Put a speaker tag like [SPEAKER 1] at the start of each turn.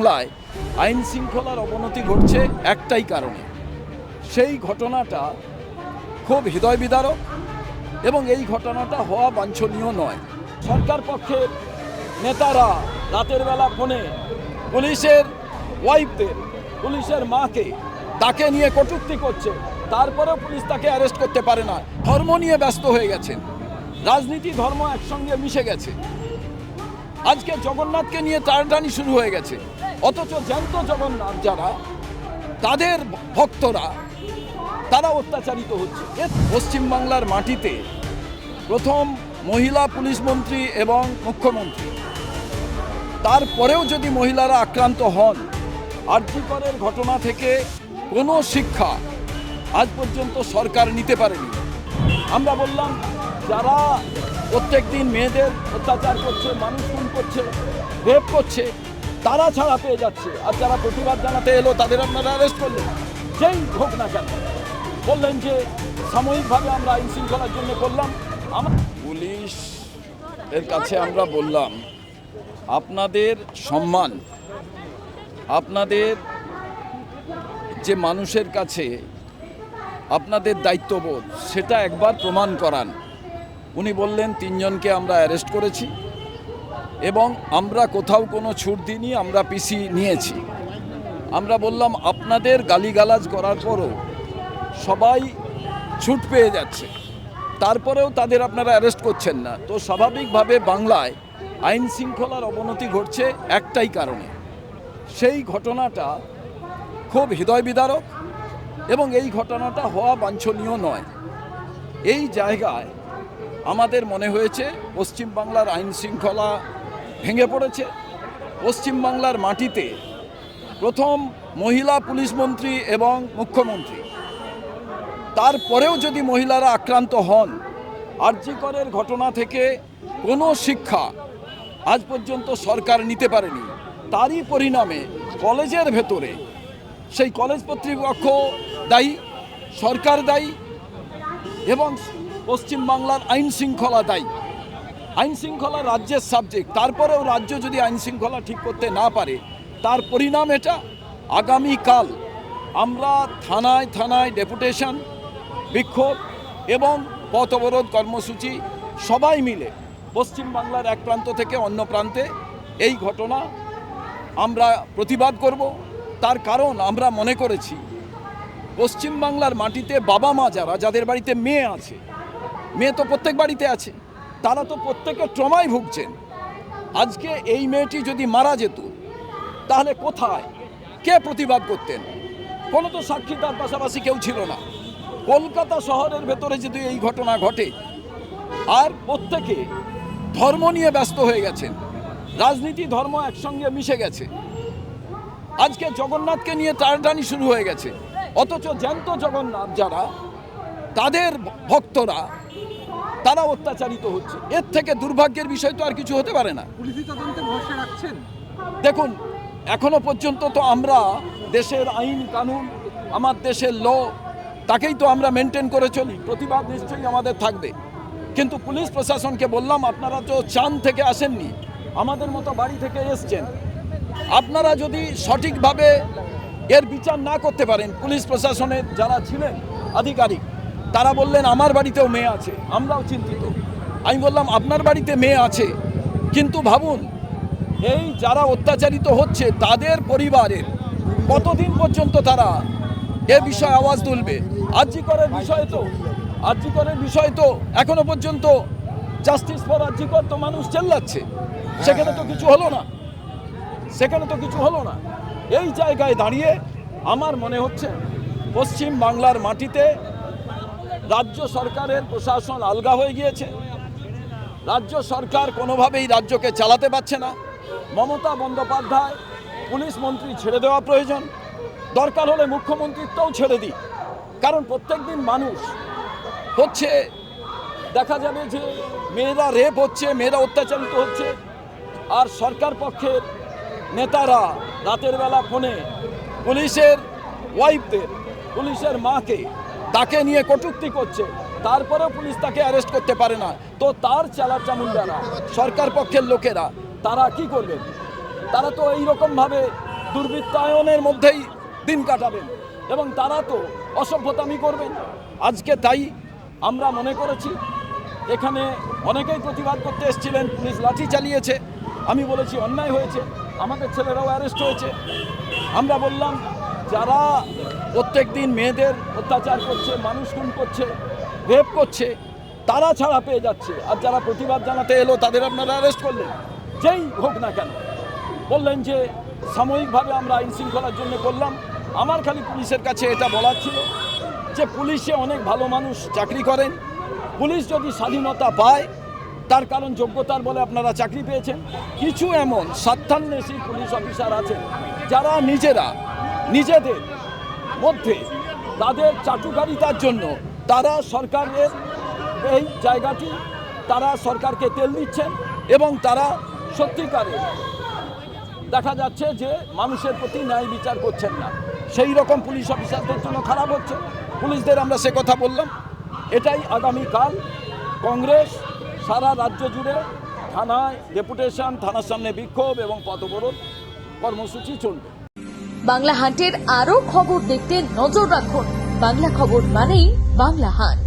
[SPEAKER 1] বাংলায় আইন শৃঙ্খলার অবনতি ঘটছে একটাই কারণে। সেই ঘটনাটা খুব হৃদয় বিদারক এবং এই ঘটনাটা হওয়া বাঞ্ছনীয় নয়। সরকার পক্ষের নেতারা রাতের বেলা ফোনে পুলিশের ওয়াইফদের, পুলিশের মাকে তাকে নিয়ে কটূক্তি করছে, তারপরেও পুলিশ তাকে অ্যারেস্ট করতে পারে না। ধর্ম নিয়ে ব্যস্ত হয়ে গেছেন, রাজনীতি ধর্ম একসঙ্গে মিশে গেছে। আজকে জগন্নাথকে নিয়ে টানাটানি শুরু হয়ে গেছে, অথচ জ্যান্ত জগন্নাথ যারা, তাদের ভক্তরা, তারা অত্যাচারিত হচ্ছে। পশ্চিমবাংলার মাটিতে প্রথম মহিলা পুলিশ মন্ত্রী এবং মুখ্যমন্ত্রী, তারপরেও যদি মহিলারা আক্রান্ত হন, আরজি করের ঘটনা থেকে কোনো শিক্ষা আজ পর্যন্ত সরকার নিতে পারেনি। আমরা বললাম যারা প্রত্যেক দিন মেয়েদের অত্যাচার করছে, মানুষ খুন করছে, রেপ করছে, তারা ছাড়া পেয়ে যাচ্ছে, আর যারা প্রতিবাদ জানাতে এলো তাদের আপনারা অ্যারেস্ট করলেন। যেই হোক না কেন, বললেন যে সাময়িকভাবে আমরা আইন শৃঙ্খলার জন্য করলাম। পুলিশ এর কাছে আমরা বললাম আপনাদের সম্মান, আপনাদের যে মানুষের কাছে আপনাদের দায়িত্ববোধ, সেটা একবার প্রমাণ করান। উনি বললেন 3 জনকে আমরা অ্যারেস্ট করেছি এবং আমরা কোথাও কোনো ছুট দিইনি, আমরা পিসি নিয়েছি। আমরা বললাম আপনাদের গালিগালাজ করার পরও সবাই ছুট পেয়ে যাচ্ছে, তারপরেও তাদের আপনারা অ্যারেস্ট করছেন না। তো স্বাভাবিকভাবে বাংলায় আইন শৃঙ্খলার অবনতি ঘটছে একটাই কারণে। সেই ঘটনাটা খুব হৃদয় বিদারক এবং এই ঘটনাটা হওয়া বাঞ্ছনীয় নয়। এই জায়গায় আমাদের মনে হয়েছে পশ্চিমবাংলার আইন শৃঙ্খলা ভেঙে পড়েছে। পশ্চিমবাংলার মাটিতে প্রথম মহিলা পুলিশ মন্ত্রী এবং মুখ্যমন্ত্রী, তারপরেও যদি মহিলারা আক্রান্ত হন, আরজি করের ঘটনা থেকে কোনো শিক্ষা আজ পর্যন্ত সরকার নিতে পারেনি। তারই পরিণামে কলেজের ভেতরে সেই কলেজ কর্তৃপক্ষ দায়ী, সরকার দায়ী এবং পশ্চিমবাংলার আইন শৃঙ্খলা দায়ী। আইন শৃঙ্খলা রাজ্যের সাবজেক্ট, তারপরেও রাজ্য যদি আইন শৃঙ্খলা ঠিক করতে না পারে, তার পরিণাম এটা। আগামীকাল আমরা থানায় থানায় ডেপুটেশন, বিক্ষোভ এবং পথ অবরোধ কর্মসূচি সবাই মিলে পশ্চিমবাংলার এক প্রান্ত থেকে অন্য প্রান্তে এই ঘটনা আমরা প্রতিবাদ করব। তার কারণ আমরা মনে করেছি পশ্চিমবাংলার মাটিতে বাবা মা যাদের বাড়িতে মেয়ে আছে, মেয়ে তো প্রত্যেক বাড়িতে আছে, তারা তো প্রত্যেকে ট্রমায় ভুগছেন। আজকে এই মেয়েটি যদি মারা যেত, তাহলে কোথায় কে প্রতিবাদ করতেন? কোনো তো সাক্ষী তার পাশাপাশি কেউ ছিল না। কলকাতা শহরের ভেতরে যদি এই ঘটনা ঘটে, আর প্রত্যেকে ধর্ম নিয়ে ব্যস্ত হয়ে গেছেন, রাজনীতি ধর্ম একসঙ্গে মিশে গেছে। আজকে জগন্নাথকে নিয়ে টানাটানি শুরু হয়ে গেছে, অথচ জ্যান্ত জগন্নাথ যারা, তাদের ভক্তরা, তারা অত্যাচারিত হচ্ছে। এর থেকে দুর্ভাগ্যের বিষয় তো আর কিছু হতে পারে না।
[SPEAKER 2] পুলিশি তদন্তে ভরসা রাখছেন?
[SPEAKER 1] দেখুন, এখনো পর্যন্ত তো আমরা দেশের আইন কানুন, আমার দেশের ল, তাকেই তো আমরা মেনটেন করে চলি। প্রতিবাদ নিশ্চয়ই আমাদের থাকবে, কিন্তু পুলিশ প্রশাসনকে বললাম আপনারা তো চাঁদ থেকে আসেননি, আমাদের মতো বাড়ি থেকে এসছেন। আপনারা যদি সঠিকভাবে এর বিচার না করতে পারেন, পুলিশ প্রশাসনের যারা ছিলেন আধিকারিক, তারা বললেন আমার বাড়িতেও মেয়ে আছে, আমরাও চিন্তিত। আমি বললাম আপনার বাড়িতে মেয়ে আছে, কিন্তু ভাবুন এই যারা অত্যাচারিত হচ্ছে তাদের পরিবারের কতদিন পর্যন্ত তারা এ বিষয়ে আওয়াজ তুলবে? আরজি করের বিষয় তো এখনো পর্যন্ত জাস্টিস ফর আরজি কর তো মানুষ চেল্লাচ্ছে, সেখানে তো কিছু হলো না। এই জায়গায় দাঁড়িয়ে আমার মনে হচ্ছে পশ্চিম বাংলার মাটিতে রাজ্য সরকারের প্রশাসন আলগা হয়ে গিয়েছে। রাজ্য সরকার কোনোভাবেই রাজ্যকে চালাতে পারছে না। মমতা বন্দ্যোপাধ্যায় পুলিশ মন্ত্রী ছেড়ে দেওয়া প্রয়োজন, দরকার হলে মুখ্যমন্ত্রীত্বও ছেড়ে দিই। কারণ প্রত্যেক দিন মানুষ হচ্ছে, দেখা যাবে যে মেয়েরা রেপ হচ্ছে, মেয়েরা অত্যাচারিত হচ্ছে, আর সরকার পক্ষের নেতারা রাতের বেলা ফোনে পুলিশের ওয়াইফদের, পুলিশের মাকে তাকে নিয়ে কটূক্তি করছে, তারপরেও পুলিশ তাকে অ্যারেস্ট করতে পারে না। তো তার চালাচামুন্ডারা, সরকার পক্ষের লোকেরা, তারা কি করবেন? তারা তো এইরকমভাবে দুর্বৃত্তায়নের মধ্যেই দিন কাটাবেন এবং তারা তো অসভ্যতামি করবেন। আজকে তাই আমরা মনে করেছি, এখানে অনেকেই প্রতিবাদ করতে এসেছিলেন, পুলিশ লাঠি চালিয়েছে। আমি বলেছি অন্যায় হয়েছে, আমাদের ছেলেরাও অ্যারেস্ট হয়েছে। আমরা বললাম যারা প্রত্যেক দিন মেয়েদের অত্যাচার করছে, মানুষ খুন করছে, রেপ করছে, তারা ছাড়া পেয়ে যাচ্ছে, আর যারা প্রতিবাদ জানাতে এলো তাদের আপনারা অ্যারেস্ট করলেন। যেই হোক না কেন, বললেন যে সাময়িকভাবে আমরা আইন শৃঙ্খলার জন্য করলাম। আমার খালি পুলিশের কাছে এটা বলার ছিল যে পুলিশে অনেক ভালো মানুষ চাকরি করেন। পুলিশ যদি স্বাধীনতা পায় তার কারণ যোগ্যতার বলে আপনারা চাকরি পেয়েছেন। কিছু এমন স্বার্থান্বেষী পুলিশ অফিসার আছেন যারা নিজেদের মধ্যে তাদের চাটুকারিতার জন্য তারা সরকারের এই জায়গাটি, তারা সরকারকে তেল দিচ্ছেন এবং তারা সত্যিকারের দেখা যাচ্ছে যে মানুষের প্রতি ন্যায় বিচার করছেন না। সেই রকম পুলিশ অফিসারদের জন্য খারাপ হচ্ছে। পুলিশদের আমরা সে কথা বললাম। এটাই আগামীকাল কংগ্রেস সারা রাজ্য জুড়ে থানায় ডেপুটেশন, থানার সামনে বিক্ষোভ এবং পথ অবরোধ কর্মসূচি চলবে।
[SPEAKER 3] বাংলা হান্টের আরও খবর দেখতে নজর রাখুন। বাংলা খবর মানেই বাংলা হান্ট।